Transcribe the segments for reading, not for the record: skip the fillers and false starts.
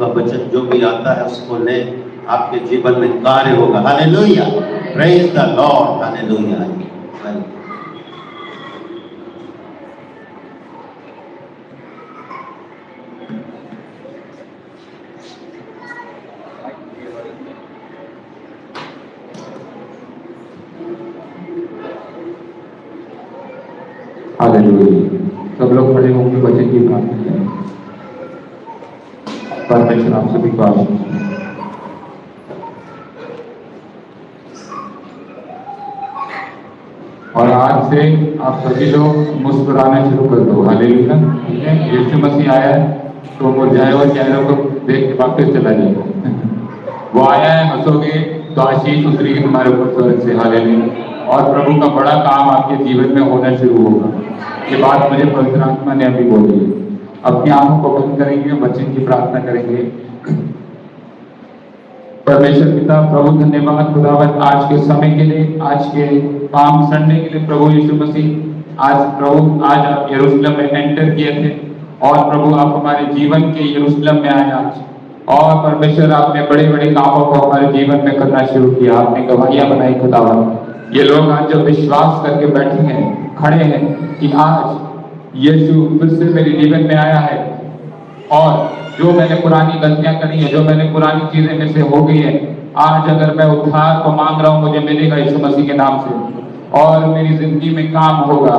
का वचन जो भी आता है उसको ले, आपके जीवन में कार्य होगा। Hallelujah, praise the Lord, hallelujah. Hallelujah. सब लोग खड़े होंगे, वचन की प्रार्थना करें। परमेश्वर आप सभी को आशीष दे। और आज से आप सभी लोग मुस्कुराना शुरू कर दो। हालेलुया। ठीक है, यीशु मसीह आया है तो मुरझाए हुए चेहरों को देख के वापस चला जाएगा। वो आया है, हंसोगे तो आशीष उतरेगी तुम्हारे ऊपर स्वर्ग से। हालेलुया। और प्रभु का बड़ा काम आपके जीवन में होना शुरू होगा। ये बात मुझे पवित्र आत्मा ने अभी बोली है। अपनी आंखों को बंद करेंगे, वचन की प्रार्थना करेंगे। परमेश्वर पिता प्रभु धन्यवाद खुदावंत आज के समय के लिए, आज के पाम संडे के लिए प्रभु यीशु मसीह। आज प्रभु आज आप यरूशलेम में एंटर किए थे और प्रभु आप हमारे जीवन के यरूशलेम में आए आज। और परमेश्वर आपने बड़े बड़े कामों को हमारे जीवन में करना शुरू किया। आपने गवाहियां बनाई खुदावंत। ये लोग आज जो विश्वास करके बैठे हैं, खड़े हैं कि आज यीशु फिर से मेरे जीवन में आया है और जो मैंने पुरानी गलतियां करी है, जो मैंने पुरानी चीजें में से हो गई है, आज अगर मैं उद्धार को मांग रहा हूं, मुझे मिलेगा यीशु मसीह के नाम से और मेरी जिंदगी में काम होगा।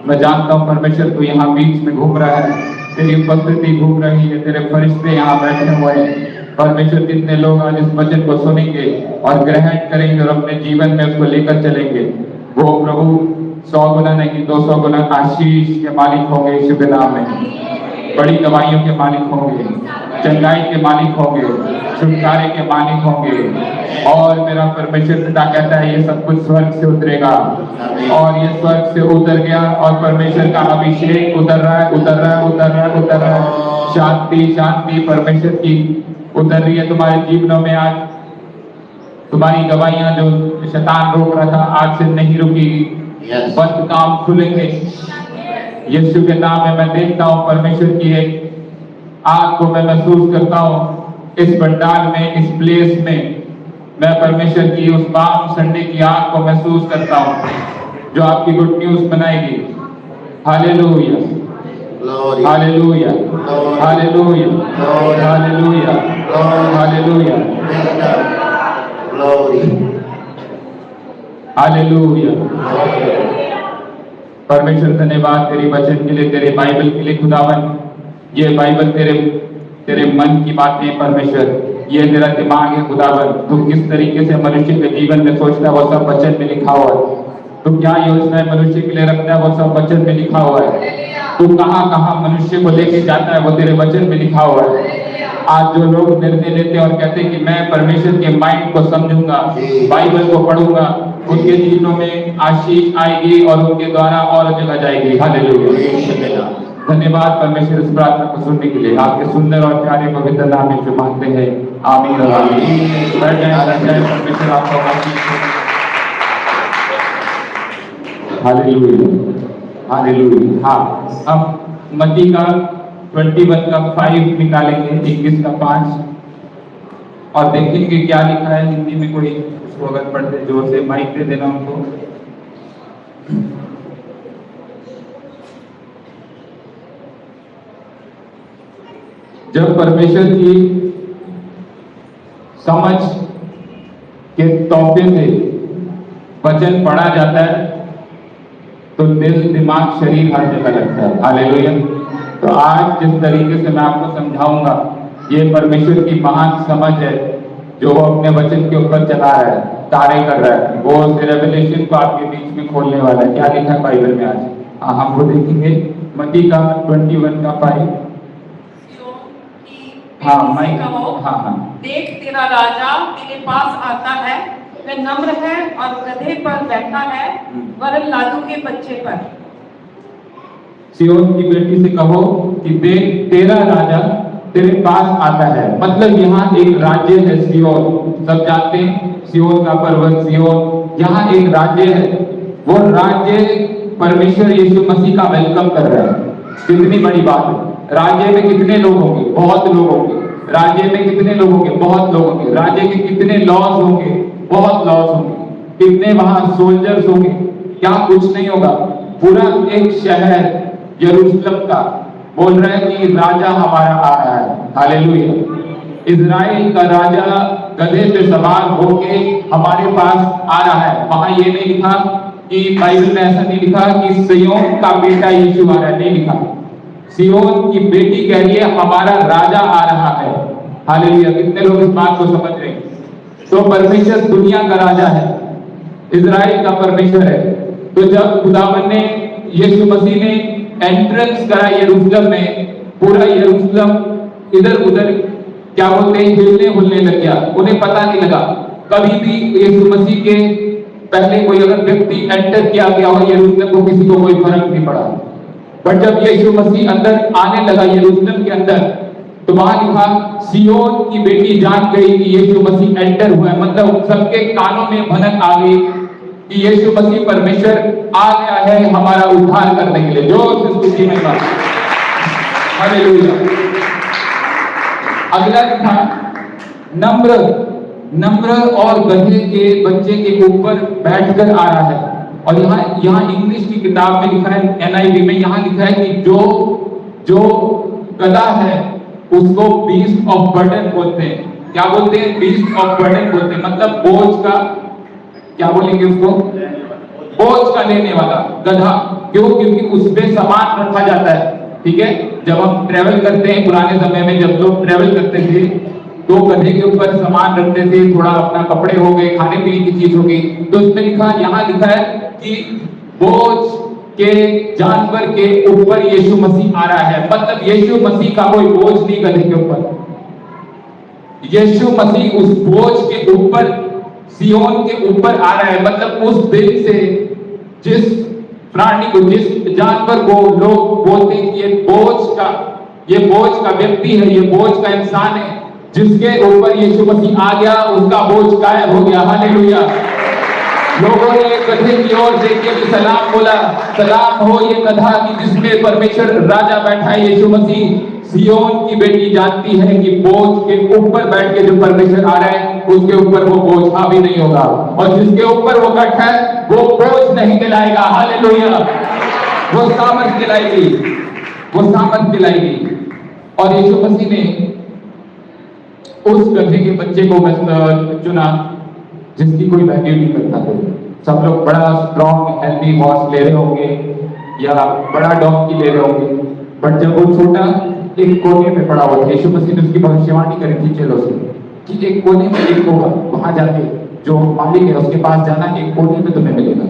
मैं जानता हूं परमेश्वर तू यहाँ बीच में घूम रहा है, तेरी उपस्थिति घूम रही है, तेरे फरिश्ते यहाँ बैठे हुए हैं। परमेश्वर कितने लोग आज इस वचन को सुनेंगे और ग्रहण करेंगे और अपने जीवन में उसको लेकर चलेंगे। वो प्रभु 100 गुना नहीं 200 गुना आशीष के मालिक होंगे यीशु के नाम में। बड़ी दवाइयों के मालिक होंगे, चंगाई के मालिक होंगे, छुटकारे के मालिक होंगे। और मेरा परमेश्वर पिता कहता है ये सब कुछ स्वर्ग से उतरेगा और ये स्वर्ग से उतर गया और परमेश्वर का अभिषेक उतर रहा है, उतर रहा है, उतर रहा है, उतर रहा है। शांति शांति परमेश्वर की उतर रही है तुम्हारे जीवनों में। आज तुम्हारी गवाहियां जो शैतान रोक रहा था आज से नहीं रुकेगी। बंद काम खुलेंगे यीशु के नाम में। मैं देखता हूँ परमेश्वर की एक आग को मैं महसूस करता हूँ इस पंडाल में, इस प्लेस में। मैं परमेश्वर की उस पाम संडे की आग को महसूस करता हूँ जो आपकी गुड न्यूज बनाएगी। Hallelujah, hallelujah, hallelujah, hallelujah, hallelujah, hallelujah. परमेश्वर धन्यवाद तेरी वचन के लिए, तेरे बाइबल के लिए खुदावन। ये बाइबल तेरे मन की बातें परमेश्वर, ये तेरा दिमाग है खुदावन। तू किस तरीके से मनुष्य के जीवन में सोचता है वो सब वचन में लिखा हुआ है। तू क्या योजनाएं मनुष्य के लिए रखता है वो सब वचन में लिखा हुआ है। तू कहां कहां मनुष्य को लेके जाता है वो तेरे वचन में लिखा हुआ है। आज जो लोग निर्णय लेते हैं और कहते हैं कि मैं परमेश्वर के माइंड को समझूंगा, बाइबल को पढ़ूंगा, उनके जीवनों में आशीष आएगी और उनके द्वारा और जगह जाएगी। हालेलुया। धन्यवाद परमेश्वर इस प्रार्थना को सुनने के लिए। आपके सुंदर और प्यारे पवित्र नाम में जो मांगते हैं, आमीन और आमीन। बैठ जाए, परमेश्वर आपको आशीष दे। Hallelujah, hallelujah. हाँ, अब मत्ती का 21 का 5 निकालेंगे, 21 का 5 और देखेंगे क्या लिखा है हिंदी में। कोई उसको अगर पढ़ते जोर से माइक दे देना उनको। जब परमेश्वर की समझ के तौफे से वचन पढ़ा जाता है तो दिल, दिमाग, शरीर हर जगह लगता है। हालेलुया। तो आज जिस तरीके से मैं आपको समझाऊंगा, ये परमेश्वर की महान समझ है जो वो अपने वचन के ऊपर चला रहा है, कार्य कर रहा है। वो उस रेवलेशन को आपके बीच में खोलने वाला है। क्या लिखा है बाइबल में आज? हमको देखेंगे मत्ती का 21 का 5। हाँ माइक। हाँ, देख तेरा राजा तेरे पास आता है, वह नम्र है और गधे पर बैठा है, वरन लादू के बच्चे पर। सियोन की बेटी से कहो कि देख तेरा राजा तेरे पास आता है। मतलब यहाँ एक राज्य है सियोन। सब जानते हैं सियोन का पर्वत, सियोन, यहाँ एक राज्य है। वो राज्य परमेश्वर यीशु मसीह का वेलकम कर रहा है। कितनी बड़ी बात है। राज्य में कितने लोग होंगे? बहुत लोग होंगे। राज्य में कितने लोग होंगे? बहुत लोग होंगे। राज्य के कितने लॉस होंगे? बहुत लॉस होंगे। कितने वहां सोल्जर्स होंगे? क्या कुछ नहीं होगा। पूरा एक शहर यरूशलेम का बोल रहा है कि राजा हमारा आ रहा है। हालेलुया। इजराइल का राजा गधे पे सवार होके हमारे पास आ रहा है। वहां ये नहीं लिखा कि बाइबल में ऐसा नहीं लिखा कि सिय्योन का बेटा यीशु आ रहा है, नहीं लिखा। सिय्योन की बेटी कह रही है हमारा राजा आ रहा है। हालेलुया। कितने लोग इस बात को समझ रहे हैं? तो परमेश्वर दुनिया का राजा है, इजराइल का परमेश्वर है। तो जब खुदावन ने यीशु मसीह ने एंट्रेंस करा यरूशलेम में, पूरा यरूशलेम इधर उधर क्या बोलते हैं हिलने हुलने लग गया। उन्हें पता नहीं लगा। कभी भी यीशु मसीह के पहले कोई अगर व्यक्ति एंटर किया गया हो यरूशलेम को, किसी को कोई फर्क नहीं पड़ा। पर जब यीशु मसीह अंदर आने लगा यरूशलेम के अंदर, तो वहां लिखा सिय्योन की बेटी जान गई कि यीशु मसीह एंटर हुआ है। मतलब सबके कानों में भनक आ गई कि यीशु मसीह परमेश्वर आ गया है हमारा उद्धार करने के लिए। जोर से स्तुति में बात। हालेलुया। अगला लिखा नम्र, नम्र और गधे के बच्चे के ऊपर बैठकर आ रहा है। और यहाँ इंग्लिश की किताब में लिखा है, NIV में यहाँ लिखा है कि जो गधा है उसको बीस्ट ऑफ बर्डन बोलते हैं। क्या बोलते हैं? बीस्ट ऑफ बर्डन बोलते हैं। मतलब बोझ का, क्या बोलेंगे उसको? बोझ का लेने वाला गधा। क्यों? क्योंकि उसपे सामान रखा जाता है। ठीक है। जब हम ट्रेवल करते हैं, पुराने समय में जब लोग ट्रेवल करते थे तो गधे के ऊपर सामान रखते थे, थोड़ा अपना कपड़े हो गए, खाने पीने की चीज हो गई। तो उसमें यहाँ लिखा है कि बोझ के जानवर के ऊपर यीशु मसीह आ रहा है। मतलब यीशु मसीह का कोई बोझ नहीं गधे के ऊपर। यीशु मसीह उस बोझ के ऊपर, सिय्योन के ऊपर आ रहा है। मतलब उस दिन से जिस प्राणी को, जिस जानवर को लोग बोलते हैं कि ये बोझ का व्यक्ति है, ये बोझ का इंसान है, जिसके ऊपर यीशु मसीह आ गया, उसका बोझ गायब हो गया। हालेलुया। लोगों ने गधे की ओर देख के भी सलाम बोला, सलाम हो ये गधा कि जिसमें परमेश्वर राजा बैठा है यीशु मसीह। सिय्योन की बेटी जानती है कि बोझ के ऊपर बैठ के जो परमेश्वर आ रहा है उसके ऊपर वो बोझ हावी नहीं होगा, और जिसके ऊपर वो बैठा है वो बोझ नहीं दिलाएगा। हालेलुया। वो सामर्थ दिलाएगी, वो सामर्थ दिलाएगी। और यीशु मसीह ने उस गधे के बच्चे को चुना जिसकी कोई वैल्यू नहीं करता था। सब लोग बड़ा स्ट्रॉन्ग हेल्दी हॉर्स ले रहे होंगे या बड़ा डॉग ले रहे होंगे, बट जब वो छोटा एक कोने में पड़ा हुआ था, यीशु मसीह ने उसकी भविष्यवाणी करी थी चेलों से कि एक कोने में एक होगा, वहां जाके जो मालिक है उसके पास जाना, एक कोने में तुम्हें मिलेगा,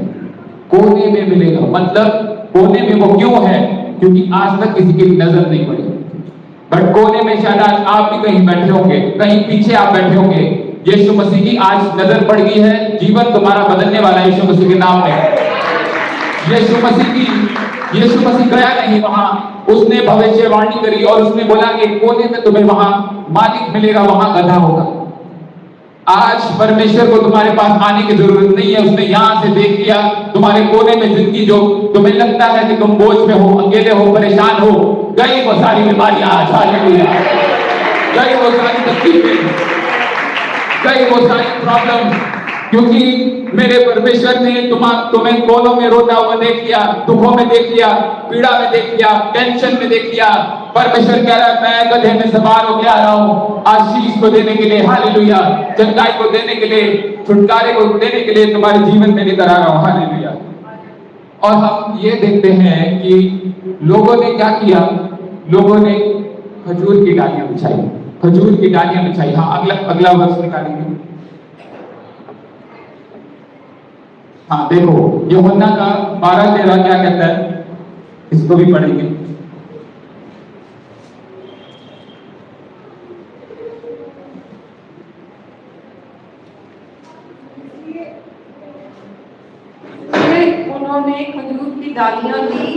कोने में मिलेगा। मतलब कोने में वो क्यों है? क्योंकि आज तक किसी की नजर नहीं पड़ी। बट कोने में शायद आज आप भी कहीं बैठे होंगे, कहीं पीछे आप बैठे होंगे। यीशु मसीह की आज नजर पड़ गई है, जीवन तुम्हारा बदलने वाला है यीशु मसीह के नाम में। यीशु मसीह गया नहीं वहां, उसने भविष्यवाणी करी और उसने बोला कि कोने में तुम्हें वहां मालिक मिलेगा, वहां गधा होगा। आज परमेश्वर को तुम्हारे पास आने की जरूरत नहीं है, उसने यहां से देख लिया तुम्हारे कोने में जिंदगी, जो तुम्हें लगता है कि तुम बोझ में हो, अकेले हो, परेशान हो, गई वो सारी बीमारियां आज। हालेलुया। गई वो सारी तकलीफें, गई वो सारी प्रॉब्लम, क्योंकि मेरे परमेश्वर ने तुम्हें कोनों में रोता हुआ देख लिया, दुखों में देख लिया, पीड़ा में देख लिया, टेंशन में देख लिया। परमेश्वर कह रहा है मैं गधे में सवार होकर आ रहा हूँ आशीष को देने के लिए। हालेलुया। चंगाई को देने के लिए, छुटकारे को देने के लिए तुम्हारे जीवन में लेकर आ रहा हूँ। हालेलुया। और हम ये देखते हैं कि लोगों ने क्या किया, लोगों ने खजूर की डालियां बिछाई, खजूर की डालियां बिछाई। हाँ, अगला वर्ष निकालेंगे। हाँ देखो, यूहन्ना का 12:13 क्या कहता है, इसको भी पढ़ेंगे। उन्होंने खजूर की डालियां ली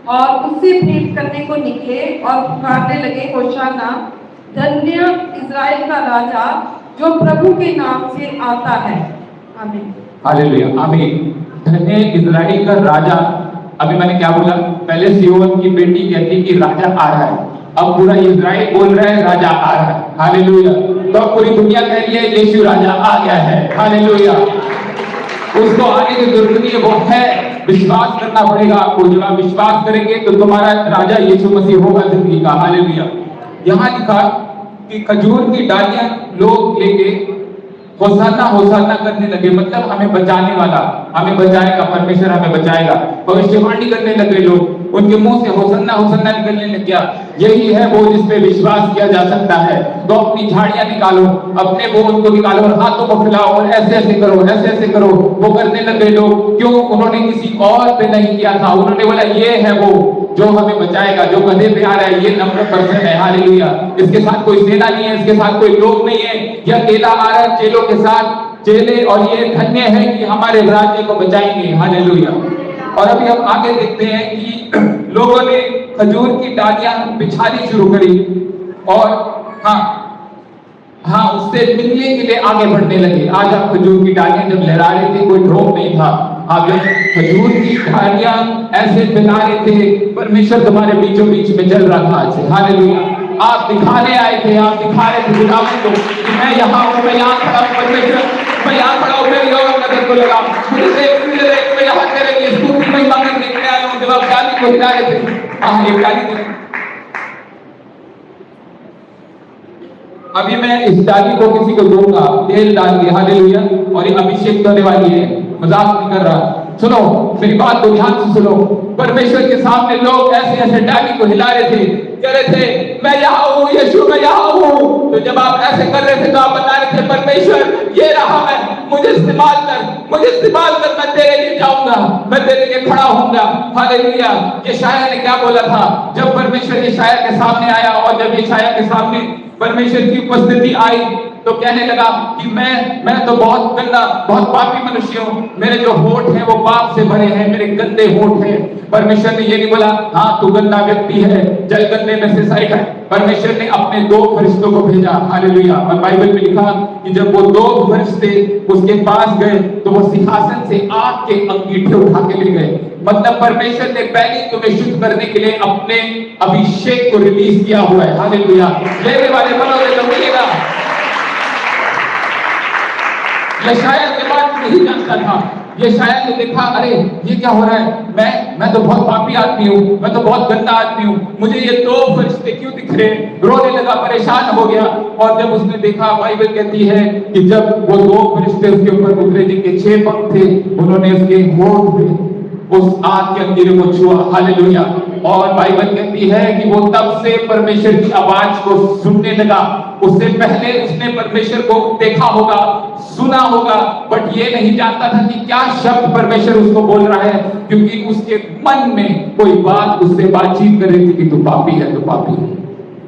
और उससे भेंट करने को निकले और पुकारने लगे, होशाना, धन्य इज़राइल का राजा जो प्रभु के नाम से आता है। आमीन। हालेलुया। आमीन। धन्य इज़राइल का राजा। अभी मैंने क्या बोला? पहले सिय्योन की बेटी कहती कि राजा आ रहा है, अब पूरा इजराइल बोल रहा है राजा आ रहा है, हालेलुया। तो अब पूरी दुनिया कह रही है यीशु राजा आ गया है, हालेलुया। उसको आने की जरूरत नहीं है, वो है, विश्वास करना पड़ेगा आपको। जब आप विश्वास करेंगे तो तुम्हारा राजा यीशु मसीह होगा जिंदगी का, हालेलुया। यहाँ लिखा कि खजूर की डालियां लोग लेके होसाना होसाना करने लगे, मतलब हमें बचाने वाला, हमें बचाएगा, परमेश्वर हमें बचाएगा। भविष्यवाणी करने लगे लोग, उनके मुंह से होसन्ना होसन्ना निकलने लग गया। यही है वो जिस पे विश्वास किया जा सकता है। तो अपनी झाड़ियां निकालो, अपने बोझ को निकालो और हाथों को फैलाओ और ऐसे ऐसे करो, ऐसे ऐसे करो। वो करने लगे लोग, क्यों? उन्होंने किसी और पे नहीं किया था, उन्होंने बोला ये है वो जो हमें बचाएगा, जो गधे पे आ रहा है, ये नंबर पर्सन है, हालेलुया। इसके साथ कोई सेना नहीं है, इसके साथ कोई लोग नहीं है, यह अकेला आ रहा है चेलों के साथ, चेले, और ये धन्य है कि हमारे राज्य को बचाएंगे, हालेलुया। और अभी हम आगे देखते हैं कि लोगों ने खजूर की डालियां बिछानी शुरू करी और हाँ उससे मिलने के लिए आगे बढ़ने लगे। आज आप खजूर की डालियां जब लहरा रहे थे, कोई ड्रोन नहीं था, आप जब खजूर की डालियां ऐसे फैला रहे थे, परमेश्वर तुम्हारे बीचों बीच में चल रहा था आज, हालेलुया। आप दिखाने आए थे, आप दिखा रहे थे खुदावंद को कि मैं यहाँ हूँ, मैं यहाँ खड़ा हूँ, परमेश्वर मैं यहाँ खड़ा हूँ, मेरी और मदद को लगा, मुझे देख मैं यहाँ तेरे लिए स्तुति महिमा करने के लिए आया हूँ। जब आप डाली को हिला रहे थे, एक डाली अभी मैं इस डाली को किसी को दूंगा, तेल डाल के, हालेलुया, और ये अभिषेक करने वाली है, मजाक नहीं कर रहा। सुनो मेरी बात को ध्यान से सुनो। परमेश्वर के सामने लोग ऐसे ऐसे डाली को हिला रहे थे, कह रहे थे मैं यहाँ हूँ यीशु, मैं यहाँ हूँ। तो जब आप ऐसे कर रहे थे तो आप बता रहे थे परमेश्वर ये रहा मैं, मुझे इस्तेमाल कर, मुझे इस्तेमाल कर, मैं तेरे लिए जाऊंगा, मैं तेरे लिए खड़ा होऊंगा, हालेलुया। यशायाह ने क्या बोला था जब परमेश्वर यशायाह के सामने आया, और जब यशायाह के सामने परमेश्वर की उपस्थिति आई तो कहने लगा कि मैं तो बहुत गंदा, बहुत पापी मनुष्य हूँ, मेरे जो होठ हैं वो पाप से भरे हैं, मेरे गंदे होठ हैं। परमेश्वर ने ये नहीं बोला हाँ तू गंदा व्यक्ति है, जल गंदे में से साइड है। परमेश्वर ने अपने 2 फरिश्तों को भेजा, हालेलुया। और बाइबल में लिखा कि जब वो 2 फरिश्ते उसके पास गए तो वो सिंहासन से आग के अंगीठे उठा के ले गए। मतलब परमेश्वर ने पहले तुम्हें शुद्ध करने के लिए अपने अभिषेक को रिलीज किया हुआ है, हालेलुया। लेने वाले बनोगे तो मिलेगा। यशायाह के बात नहीं जानता था। यशायाह ने देखा अरे ये क्या हो रहा है, मैं तो बहुत पापी आदमी हूँ, मैं तो बहुत गंदा आदमी हूँ, मुझे ये 2 फरिश्ते क्यों दिख रहे? रोने लगा, परेशान हो गया। और जब उसने देखा, बाइबल कहती है कि जब वो 2 फरिश्ते उसके ऊपर उतरे जिनके 6 पंख थे, उन्होंने उसके होठ में उस आग के अंधेरे को छुआ, हालेलुया। और बाइबल कहती है कि वो तब से परमेश्वर की आवाज को सुनने लगा। उससे पहले उसने परमेश्वर को देखा होगा, सुना होगा, बट ये नहीं जानता था कि क्या शब्द परमेश्वर उसको बोल रहा है, क्योंकि उसके मन में कोई बात उससे बातचीत कर रही थी कि तू पापी है, तू पापी है,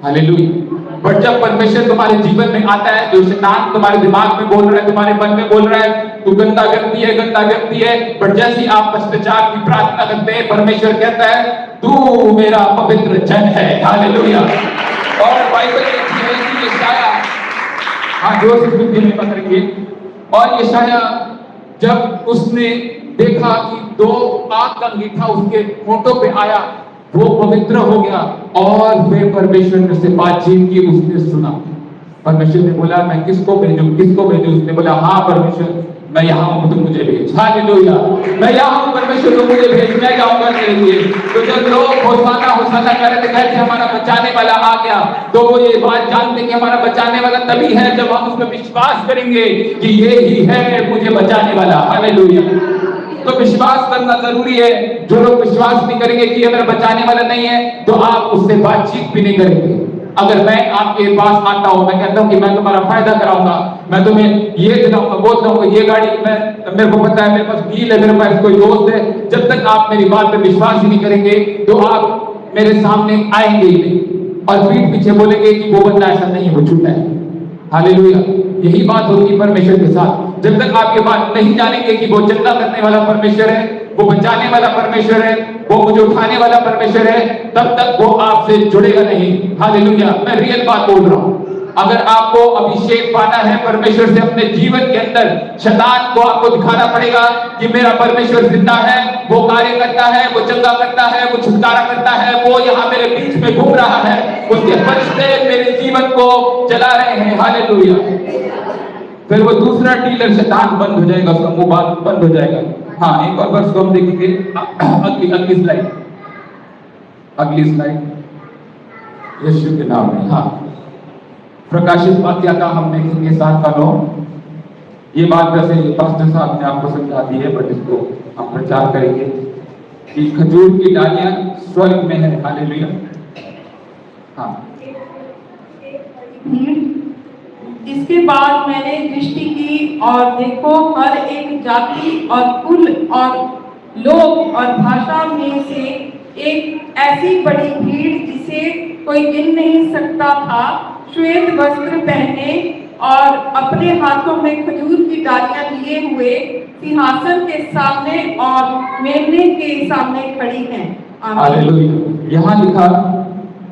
हालेलुया। बट जब परमेश्वर तुम्हारे जीवन में आता है, जो शैतान तुम्हारे दिमाग में बोल रहा है, तुम्हारे मन में बोल रहा है तू गंदा व्यक्ति है, गंदा व्यक्ति है, बट जैसे आप पश्चाताप की प्रार्थना करते हैं, परमेश्वर कहता है तू मेरा पवित्र जन है, हालेलुया। और बाइबल कहती है कि यशायाह, हाँ जोर से बुद्धि में पकड़िए। और यशायाह जब उसने देखा कि 2 आग का अंगीठा उसके होठों पे आया, वो पवित्र हो गया। और फिर परमेश्वर ने उससे बातचीत की, उसने सुना। परमेश्वर ने बोला मैं किसको भेजूं, किसको भेजूं? उसने बोला हाँ परमेश्वर मैं यहाँ हूँ, तुम मुझे भेज, हालेलुया। मैं यहाँ हूँ परमेश्वर, तुम मुझे भेज, मैं जाऊंगा तेरे लिए। तो जब लोग होसाना होसाना कर रहे थे, कहते हमारा बचाने वाला आ गया, तो वो ये बात जानते कि हमारा बचाने वाला तभी है जब हम उस पर विश्वास करेंगे कि ये ही है मुझे बचाने वाला, हालेलुया। तो विश्वास करना जरूरी है। जो लोग विश्वास नहीं करेंगे कि ये मेरा बचाने वाला नहीं है, तो आप उससे बातचीत भी नहीं करेंगे। अगर मैं आपके पास आता हूं, मैं कहता हूं कि मैं तुम्हारा फायदा कराऊंगा, मैं तुम्हें ये दिलाऊंगा, वो दिलाऊंगा, ये गाड़ी मेरे को पता है, मेरे पास डील है, मेरे पास कोई दोस्त है, जब तक आप मेरी बात पे विश्वास ही नहीं करेंगे तो आप मेरे सामने आएंगे ही नहीं, और पीठ पीछे बोलेंगे कि वो बंदा ऐसा नहीं, वो झूठा है, हालेलुया। यही बात होती है परमेश्वर के साथ। जब तक आप ये बात नहीं जानेंगे कि वो चंगा करने वाला परमेश्वर है, वो बचाने वाला परमेश्वर है, वो मुझे उठाने वाला परमेश्वर है, तब तक वो आपसे जुड़ेगा नहीं, हालेलुया। मैं रियल बात बोल रहा हूं। अगर आपको अभिषेक पाना है परमेश्वर से अपने जीवन के अंदर, शैतान को आपको दिखाना पड़ेगा कि मेरा परमेश्वर जिंदा है, वो कार्य करता है, वो चंगा करता है, वो छुटकारा करता है, वो यहाँ मेरे बीच में घूम रहा है। उसके फरिश्ते मेरे जीवन को चला रहे हैं। हालेलुया। फिर वो दूसरा डीलर शैतान बंद हो जाएगा, उसका मुंह बंद हो जाएगा। हाँ, एक और वर्ष को हम देखेंगे। अगली स्लाइड यीशु के नाम में। हाँ, प्रकाशित वाक्य का हम देखेंगे 7:9। ये बात वैसे पास्टर साहब ने आपको समझा दी है, बट इसको हम प्रचार करेंगे कि खजूर की डालियां स्वर्ग में है। हालेलुया। हाँ, इसके बाद मैंने दृष्टि की और देखो, हर एक जाति और कुल और लोग और भाषा में से एक ऐसी बड़ी भीड़ जिसे कोई गिन नहीं सकता था, श्वेत वस्त्र पहने और अपने हाथों में खजूर की डालियां लिए हुए सिंहासन के सामने और मेमने के सामने खड़ी हैं। हालेलुया। यहाँ लिखा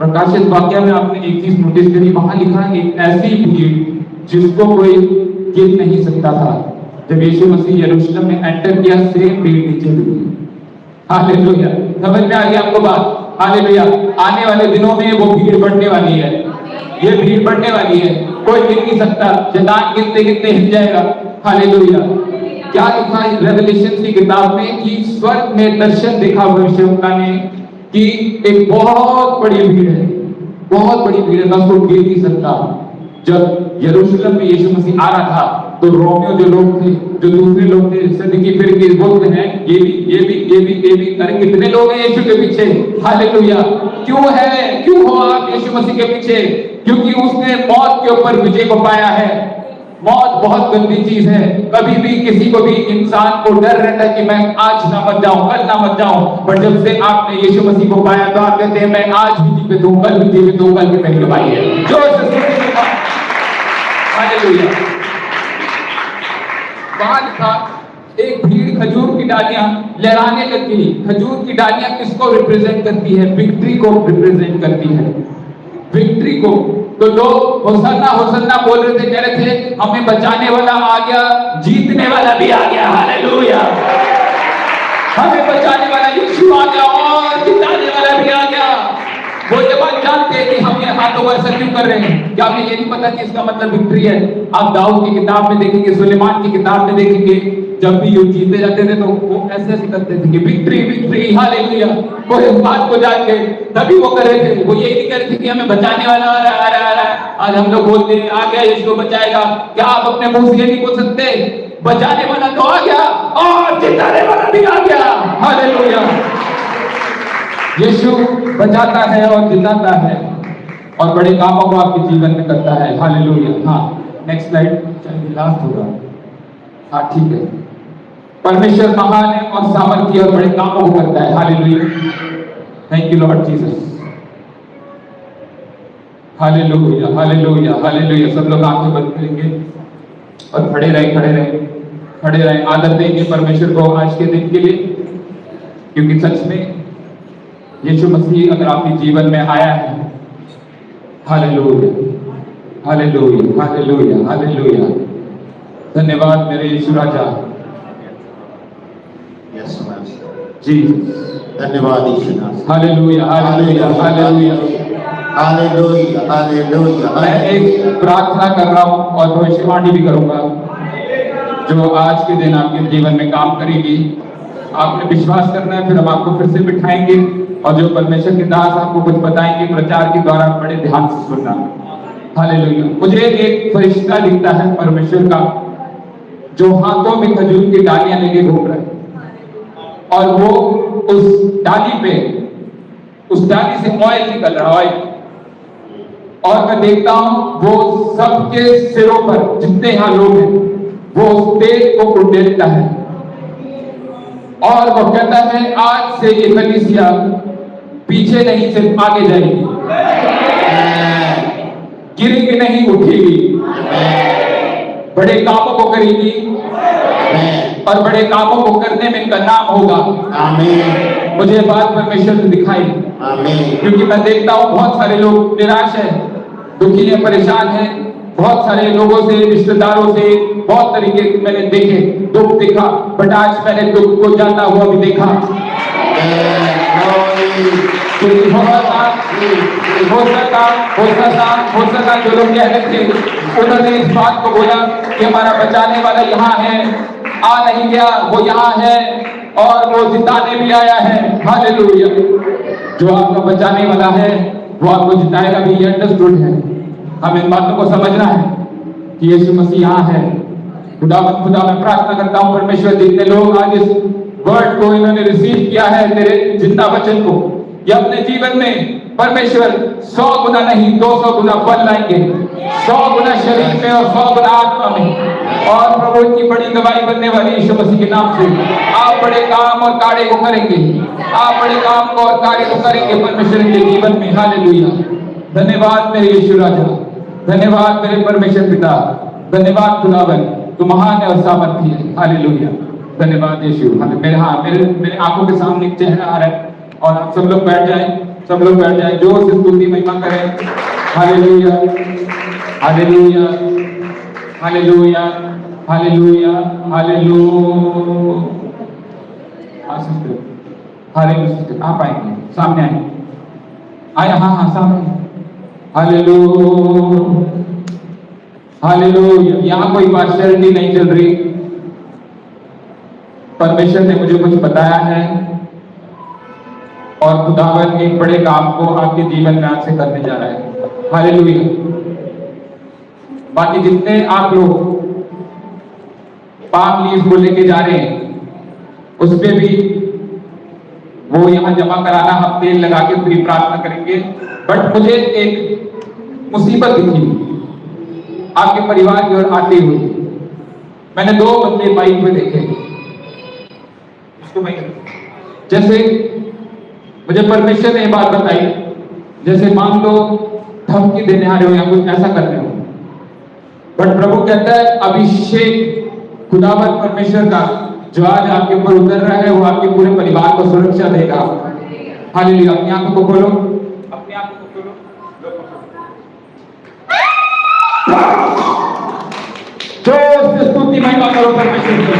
प्रकाशित वाक्य में आपने एक चीज नोटिस करी, वहां लिखा एक ऐसी भीड़ जिसको कोई गिन नहीं सकता था। जब यीशु मसीह यरूशलेम में एंटर किया, सेम भीड़ नीचे गिरी। हालेलुया। समझ में आ गई आपको बात? हालेलुया। आने वाले दिनों में वो भीड़ बढ़ने वाली है, ये भीड़ बढ़ने वाली है, कोई गिन नहीं सकता। शैतान गिनते गिनते हिल जाएगा। हालेलुया। क्या लिखा है रेवलेशन की किताब में कि स्वर्ग में दर्शन देखा भविष्यवक्ता ने कि एक बहुत बड़ी भीड़ है, बहुत बड़ी भीड़ है, मैं उसको गिन नहीं सकता। जब यरूशलेम में यीशु मसीह आ रहा था तो रोमियो जो लोग थे, जो दूसरे लोग थे, सदकी फिरके बोलते हैं ये भी अरे कितने लोग हैं यीशु के पीछे। हालेलुया। क्यों हो आप यीशु मसीह के पीछे? क्योंकि उसने मौत के ऊपर विजय को पाया है। मौत बहुत गंदी चीज है। कभी भी किसी को भी इंसान को डर रहता है कि मैं आज ना मत जाऊं, कल ना मत जाऊं, पर जब से आपने यीशु मसीह को पाया तो आप कहते हैं मैं आज भी जीवित हूं, कल भी जीवित हूं, कल की मेरी गवाही है। जोर से हालेलुया। वहां लिखा एक भीड़ खजूर की डालियां लहराने लगी। खजूर की डालियां किसको रिप्रेजेंट करती है? विक्ट्री को रिप्रेजेंट करती है, विक्ट्री को। तो लोग होसन्ना होसन्ना बोल रहे थे, कह रहे थे हमें बचाने वाला आ गया, जीतने वाला भी आ गया। हालेलुया। हमें बचाने वाला यीशु आ गया और जिताने वाला भी आ गया। वो ये बात जानते हैं कि हम ये हाथों पर ऐसा क्यों कर रहे हैं। क्या हमें ये नहीं पता कि इसका मतलब विक्ट्री है? आप दाऊद की किताब में देखेंगे, सुलेमान की किताब में देखेंगे, जब भी युद्ध जीते जाते थे तो वो ऐसे ऐसे करते थे कि विक्ट्री विक्ट्री। हालेलुया। वो इस बात को जान के तभी वो कर रहे थे। वो ये नहीं कर रहे थे कि हमें बचाने वाला आ रहा है। आज हम लोग बोलते हैं आ गया यीशु बचाएगा। क्या आप अपने मुंह से ये नहीं बोल सकते बचाने वाला तो आ गया और जिताने वाला भी आ गया? हालेलुया। यीशु बचाता है और जिताता है और बड़े कामों को आपके जीवन में करता है। हालेलुया। हाँ, नेक्स्ट स्लाइड, चलिए लास्ट होगा। हाँ ठीक है। परमेश्वर महान है और सामर्थ्य और बड़े कामों को करता है। Hallelujah. Thank you Lord Jesus. Hallelujah hallelujah hallelujah. सब लोग आंखें बंद करेंगे और खड़े रहे आदर देंगे परमेश्वर को आज के दिन के लिए, क्योंकि सच में यीशु मसीह अगर आपके जीवन में आया है। Hallelujah hallelujah hallelujah hallelujah. धन्यवाद मेरे यीशु राजा। यस जी, धन्यवाद यीशु नाम। Hallelujah hallelujah hallelujah hallelujah hallelujah. मैं एक प्रार्थना कर रहा हूँ और भविष्यवाणी भी करूंगा जो आज के दिन आपके जीवन में काम करेगी। आपने विश्वास करना है, फिर हम आपको फिर से बिठाएंगे और जो परमेश्वर के दास आपको कुछ बताएंगे प्रचार के द्वारा, बड़े ध्यान से सुनना। हालेलुया। मुझे एक फरिश्ता दिखता है परमेश्वर का, जो हाथों में खजूर की डालियां लेके घूम रहा है और वो उस डाली पे, उस डाली से ऑयल निकल रहा है, ऑयल। और मैं देखता हूं वो सबके सिरों पर, जितने यहां लोग हैं, वो उस तेल को उड़ेलता है और वो कहता है आज से ये कलीसिया पीछे नहीं सिर्फ आगे जाएगी, गिरेगी नहीं उठेगी, बड़े कामों को करेगी और बड़े कामों को करने में इनका नाम होगा। आमीन। मुझे बात परमेश्वर ने दिखाई, आमीन। क्योंकि मैं देखता हूँ बहुत सारे लोग निराश है, दुखी है, परेशान है। बहुत सारे लोगों से, रिश्तेदारों से बहुत तरीके मैंने देखे, दुख देखा, बट आज मैंने दुख को जाता हुआ भी देखा। क्योंकि हो सकता जो लोग कह रहे थे, उन्होंने इस बात को बोला कि हमारा बचाने वाला यहाँ है, आ नहीं गया, वो यहाँ है और वो जिताने भी आया है। हालेलुया। जो आपका बचाने वाला है वो आपको जिताएगा भी, ये अंडरस्टूड है। हमें इन बातों को समझना है कि यीशु मसीह यहाँ है। खुदा मैं प्रार्थना करता हूँ परमेश्वर, जितने लोग आज इस वर्ड को इन्होंने रिसीव किया है, तेरे जिंदा वचन को, ये अपने जीवन में परमेश्वर 100 गुना नहीं 200 गुना फल लाएंगे, 100 गुना शरीर में और 100 गुना आत्मा में। और प्रभु की बड़ी गवाही बनने वाली यीशु मसीह के नाम से आप बड़े काम और कार्य को करेंगे, आप बड़े काम को और कार्य को करेंगे परमेश्वर के जीवन में। हालेलुया। धन्यवाद मेरे यीशु राजा, धन्यवाद मेरे परमेश्वर पिता, धन्यवाद खुदावन, तू महान है और सामर्थी है। हालेलुया। धन्यवाद यीशु। मेरे आंखों के सामने एक चेहरा आ रहा है और आप सब लोग बैठ जाएं, सब लोग बैठ जाएं, जोर से स्तुति महिमा करें। Hallelujah, hallelujah, hallelujah, hallelujah, hallelujah. Hallelujah. आप आएंगे, सामने आए, हाँ सामने। Hallelujah, hallelujah. यहाँ कोई पार्शियलिटी नहीं चल रही। परमेश्वर ने मुझे कुछ बताया है और खुदावन एक बड़े काम को आपके जीवन में आज से करने जा रहा है। हालेलुया। बाकी जितने आप लोग पाम लीफ को लेके जा रहे हैं, उस पे भी वो यहाँ जमा कराना, हम तेल लगा के पूरी प्रार्थना करेंगे। बट मुझे एक मुसीबत दिखी आपके परिवार की ओर आते हुए। मैंने 2 बंदे बाइक पे देखे। जैसे मुझे परमेश्वर ने बात बताई, जैसे मान लो धमकी देने आ रहे हो या कुछ ऐसा कर रहे हो, बट प्रभु कहता है अभिषेक खुदावन परमेश्वर का जो आज आपके ऊपर उतर रहा है, वो आपके पूरे परिवार को सुरक्षा देगा। हालेलुया। अपनी आंखों को खोलो, अपनी आंखों को खोलो। जोर से स्तुति महिमा करो परमेश्वर की,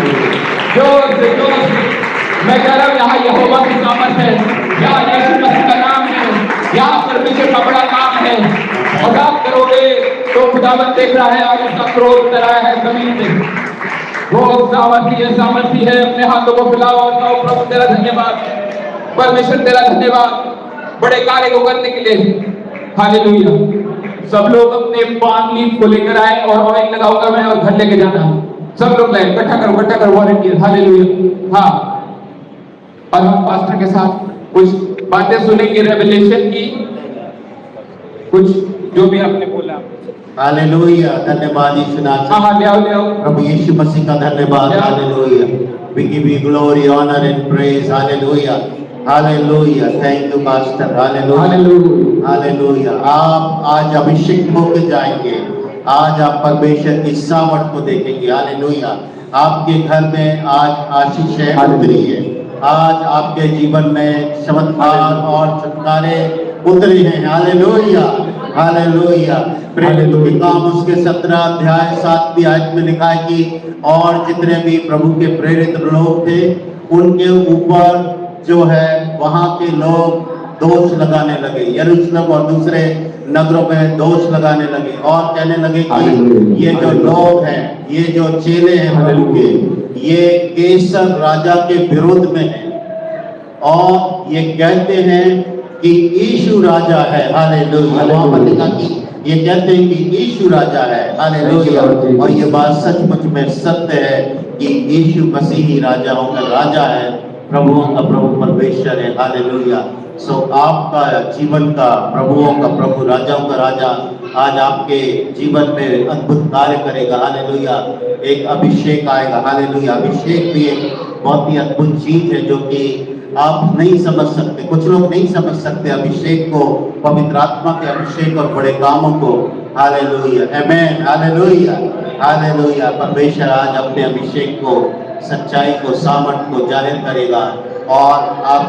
जोर से। मैं कह रहा हूं यहाँ यहोवा की सामर्थ है, यहाँ यीशु मसीह का नाम है, यहाँ परमेश्वर का बड़ा काम है। और आप करोगे तो खुदावन देख रहा है और उसका क्रोध कराया है जमीन में। वो सामर्थी है। अपने हाथों को फैलाओ और कहो प्रभु तेरा धन्यवाद, परमेश्वर तेरा धन्यवाद बड़े कार्य को करने के लिए। हालेलुया। सब लोग अपने पाम लीफ को लेकर आए और ऑयल लगाऊंगा मैं और घर लेके जाना। सब लोग लाए, इकट्ठा करो वॉलंटियर। हालेलुया। हाँ, और हम पास्टर के साथ कुछ बातें सुनेंगे रेवलेशन की, कुछ जो भी आपने बोला। हालेलुया। धन्यवाद यीशु नाथ। हाँ, ले आओ प्रभु यीशु मसीह का धन्यवाद। Hallelujah. We give you glory, honor and praise. Hallelujah. Hallelujah. Thank you pastor. Hallelujah. Hallelujah. Hallelujah. आप आज अभिषेक होकर जाएंगे। आज आप परमेश्वर की सामर्थ को देखेंगे। हालेलुया। आपके घर में आज आशीष है, उतरी है। आज आपके जीवन में चमत्कार और छुटकारे उतरे हैं। Hallelujah, hallelujah. प्रेरितों के काम उसके 17 अध्याय 7वीं आयत में लिखा है कि और जितने भी प्रभु के प्रेरित लोग थे, उनके ऊपर जो है वहां के लोग दोष लगाने लगे। यरूशलेम और दूसरे नगरों में दोष लगाने लगे और कहने लगे कि ये जो लोग हैं, ये जो चेले हैं प्रभु के, ये केसर राजा के विरोध में है और ये कहते हैं कि यीशु राजा है। हालेलुया। वहां पर लिखा कि ये कहते हैं कि यीशु राजा है। हालेलुया। और ये बात सचमुच में सत्य है कि यीशु मसीह ही राजाओं का राजा है, प्रभुओं का प्रभु परमेश्वर है। हालेलुया। सो आपका जीवन का प्रभुओं का प्रभु, राजाओं का राजा आज आपके जीवन में अद्भुत कार्य करेगा। हालेलुया। एक अभिषेक आएगा। हालेलुया। अभिषेक भी एक बहुत ही अद्भुत चीज है जो कि आप नहीं समझ सकते, कुछ लोग नहीं समझ सकते अभिषेक को, पवित्र आत्मा के अभिषेक और बड़े कामों को। हालेलुया, आमेन, हालेलुया, हालेलुया। परमेश्वर आज अपने अभिषेक को, सच्चाई को, सामर्थ को जाहिर करेगा और आप